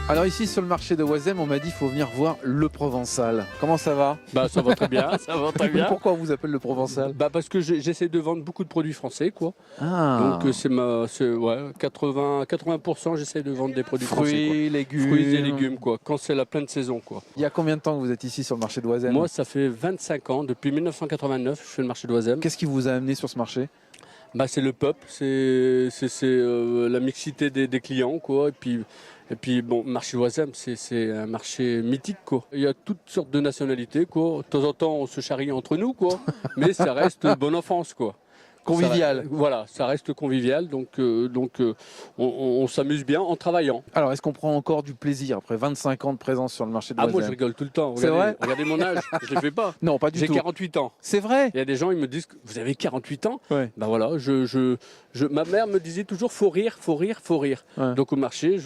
Alors ici sur le marché de Oisem, on m'a dit qu'il faut venir voir le Provençal. Comment ça va? Bah ça va très bien, ça va très bien. Pourquoi on vous appelle le Provençal? Bah parce que j'essaie de vendre beaucoup de produits français quoi. Ah. Donc ouais, 80% j'essaie de vendre des produits français. Fruits, légumes. Fruits et légumes quoi, quand c'est la pleine saison quoi. Il y a combien de temps que vous êtes ici sur le marché de Oisem? Moi ça fait 25 ans, depuis 1989 je fais le marché d'Oisem. Qu'est-ce qui vous a amené sur ce marché? Bah c'est le peuple, c'est la mixité des clients quoi. Et puis bon, marché d'Oisem, c'est un marché mythique quoi. Il y a toutes sortes de nationalités quoi. De temps en temps, on se charrie entre nous quoi, mais ça reste bonne enfance quoi. Convivial. Voilà, ça reste convivial, donc on s'amuse bien en travaillant. Alors, est-ce qu'on prend encore du plaisir après 25 ans de présence sur le marché de Oisem? Moi je rigole tout le temps. C'est vrai? Regardez mon âge, je ne le fais pas. Non, pas du tout. J'ai 48 ans. C'est vrai? Il y a des gens, ils me disent, vous avez 48 ans? Ouais. Ben voilà, ma mère me disait toujours, faut rire, faut rire, faut rire. Ouais. Donc au marché,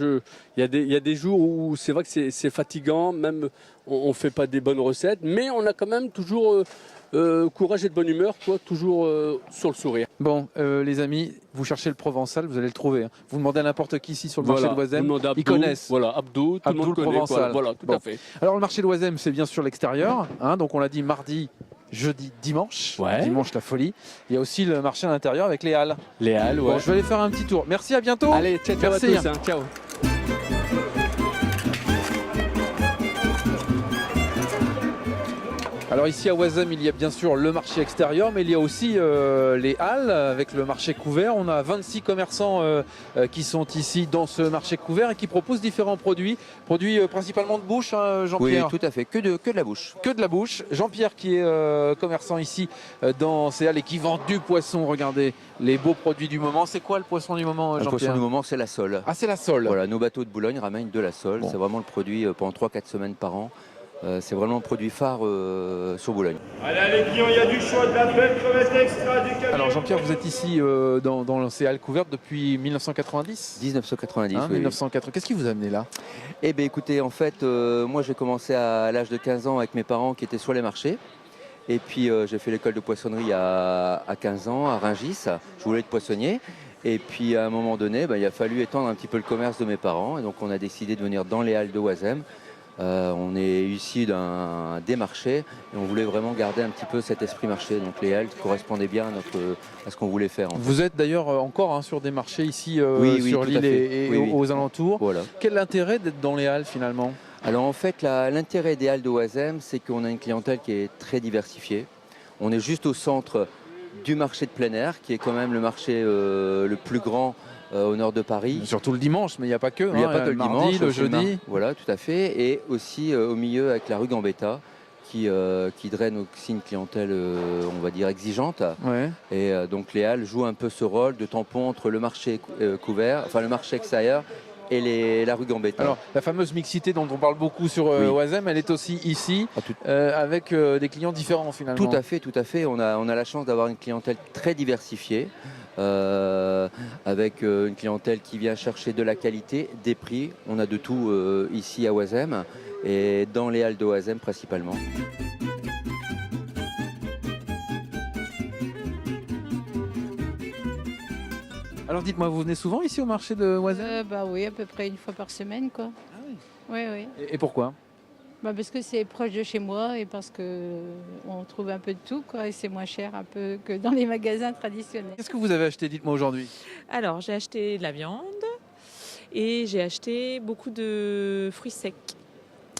il y a des jours où c'est vrai que c'est fatigant, même on ne fait pas des bonnes recettes, mais on a quand même toujours courage et de bonne humeur, quoi, toujours sur le sourire. Bon, les amis, vous cherchez le Provençal, vous allez le trouver. Hein. Vous demandez à n'importe qui ici sur le marché de Oisem, ils connaissent. Voilà, Abdou, tout le monde connaît. Provençal. Voilà, tout à fait. Alors le marché de Oisem, c'est bien sûr l'extérieur, hein, donc on l'a dit mardi, jeudi, dimanche. Ouais. Dimanche, la folie. Il y a aussi le marché à l'intérieur avec les halles. Les halles, ouais. Bon, je vais aller faire un petit tour. Merci, à bientôt. Allez, ciao, ciao Merci. à tous. Hein. Ciao. Alors ici à Oisem, il y a bien sûr le marché extérieur, mais il y a aussi les halles avec le marché couvert. On a 26 commerçants qui sont ici dans ce marché couvert et qui proposent différents produits. Produits principalement de bouche, hein, Jean-Pierre? Oui, tout à fait, que de la bouche. Que de la bouche. Jean-Pierre qui est commerçant ici dans ces halles et qui vend du poisson. Regardez les beaux produits du moment. C'est quoi le poisson du moment, Le Jean-Pierre? poisson du moment, c'est la sole. Ah, c'est la sole. Voilà, nos bateaux de Boulogne ramènent de la sole. Bon. C'est vraiment le produit pendant 3-4 semaines par an. C'est vraiment le produit phare sur Boulogne. Allez les clients, il y a du choix, de la belle crevette extra, du camion. Alors Jean-Pierre, vous êtes ici dans ces halles couvertes depuis 1990? 1990, Hein, oui. 1980. Qu'est-ce qui vous a amené là? Eh bien écoutez, en fait, moi j'ai commencé à l'âge de 15 ans avec mes parents qui étaient sur les marchés. Et puis j'ai fait l'école de poissonnerie à 15 ans à Rungis. Je voulais être poissonnier. Et puis à un moment donné, il a fallu étendre un petit peu le commerce de mes parents. Et donc on a décidé de venir dans les halles de Oisem. On est issu des marchés et on voulait vraiment garder un petit peu cet esprit marché. Donc les halles correspondaient bien à ce qu'on voulait faire. Vous êtes d'ailleurs encore sur des marchés ici Oui, sur tout à l'île fait. et Oui. aux alentours. Voilà. Quel est l'intérêt d'être dans les halles finalement? Alors en fait, l'intérêt des halles de Oisem, c'est qu'on a une clientèle qui est très diversifiée. On est juste au centre du marché de plein air, qui est quand même le marché le plus grand au nord de Paris. Surtout le dimanche, mais il n'y a pas que. Il n'y a pas que le mardi, dimanche, le aussi jeudi. Voilà, tout à fait. Et aussi au milieu avec la rue Gambetta, qui draine aussi une clientèle, on va dire, exigeante. Ouais. Et donc les halles jouent un peu ce rôle de tampon entre le marché couvert, enfin le marché extérieur et la rue Gambetta. Alors, la fameuse mixité dont on parle beaucoup sur Oisem, elle est aussi ici, avec des clients différents finalement. Tout à fait, tout à fait. On a la chance d'avoir une clientèle très diversifiée, avec une clientèle qui vient chercher de la qualité, des prix. On a de tout ici à Oisem et dans les halles de Oisem principalement. Alors dites-moi, vous venez souvent ici au marché de Oisem? Bah oui, à peu près une fois par semaine, quoi. Ah oui. Oui, oui. Et pourquoi? Bah parce que c'est proche de chez moi et parce que on trouve un peu de tout, quoi, et c'est moins cher un peu que dans les magasins traditionnels. Qu'est-ce que vous avez acheté, dites-moi aujourd'hui? Alors, j'ai acheté de la viande et j'ai acheté beaucoup de fruits secs.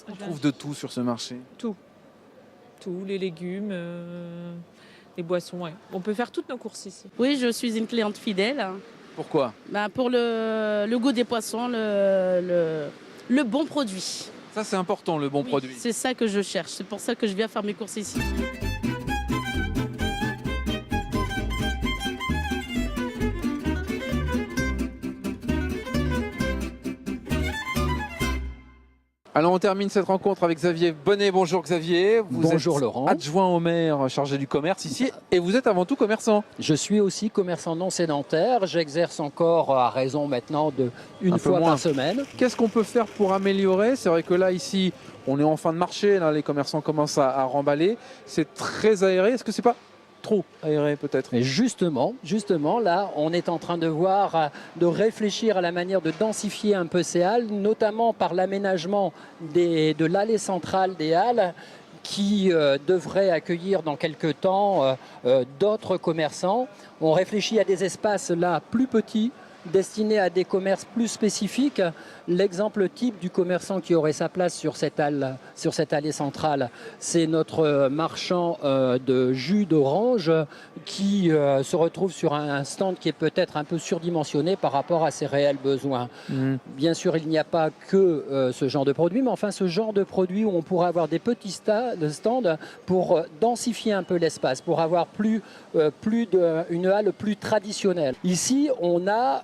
On trouve de tout sur ce marché. Tous les légumes, les boissons. Ouais. On peut faire toutes nos courses ici. Oui, je suis une cliente fidèle. Pourquoi? Pour le goût des poissons, le bon produit. Ça c'est important, le bon Oui, produit. c'est ça que je cherche. C'est pour ça que je viens faire mes courses ici. Alors on termine cette rencontre avec Xavier Bonnet. Bonjour Xavier. Bonjour êtes Laurent. adjoint au maire chargé du commerce ici et vous êtes avant tout commerçant. Je suis aussi commerçant non sédentaire. J'exerce encore à raison maintenant de une Un peu fois moins. par semaine. Qu'est-ce qu'on peut faire pour améliorer? C'est vrai que là ici on est en fin de marché, là, les commerçants commencent à remballer. C'est très aéré. Est-ce que c'est pas trop aéré peut-être. Et justement, là, on est en train de voir, de réfléchir à la manière de densifier un peu ces halles, notamment par l'aménagement de l'allée centrale des halles, qui devrait accueillir dans quelques temps d'autres commerçants. On réfléchit à des espaces là plus petits, destinés à des commerces plus spécifiques. L'exemple type du commerçant qui aurait sa place sur cette allée centrale, c'est notre marchand de jus d'orange qui se retrouve sur un stand qui est peut-être un peu surdimensionné par rapport à ses réels besoins. Bien sûr, il n'y a pas que ce genre de produit, mais enfin ce genre de produit où on pourrait avoir des petits stands pour densifier un peu l'espace, pour avoir une halle plus traditionnelle. Ici, on a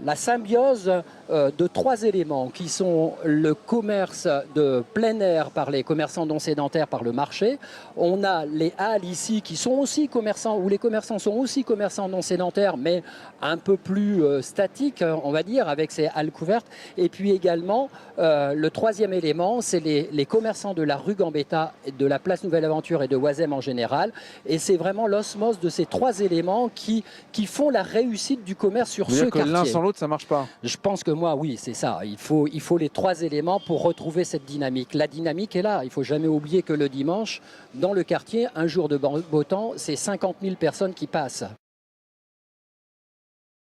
la symbiose de trois éléments qui sont le commerce de plein air par les commerçants non sédentaires par le marché. On a les halles ici qui sont aussi commerçants, où les commerçants sont aussi commerçants non sédentaires, mais un peu plus statiques, on va dire, avec ces halles couvertes. Et puis également, le troisième élément, c'est les commerçants de la rue Gambetta, de la place Nouvelle-Aventure et de Oisem en général. Et c'est vraiment l'osmose de ces trois éléments qui font la réussite du commerce sur ce quartier. L'un sans l'autre, ça marche pas. Je pense que moi, oui, c'est ça. Il faut les trois éléments pour retrouver cette dynamique. La dynamique est là. Il ne faut jamais oublier que le dimanche, dans le quartier, un jour de beau temps, c'est 50 000 personnes qui passent.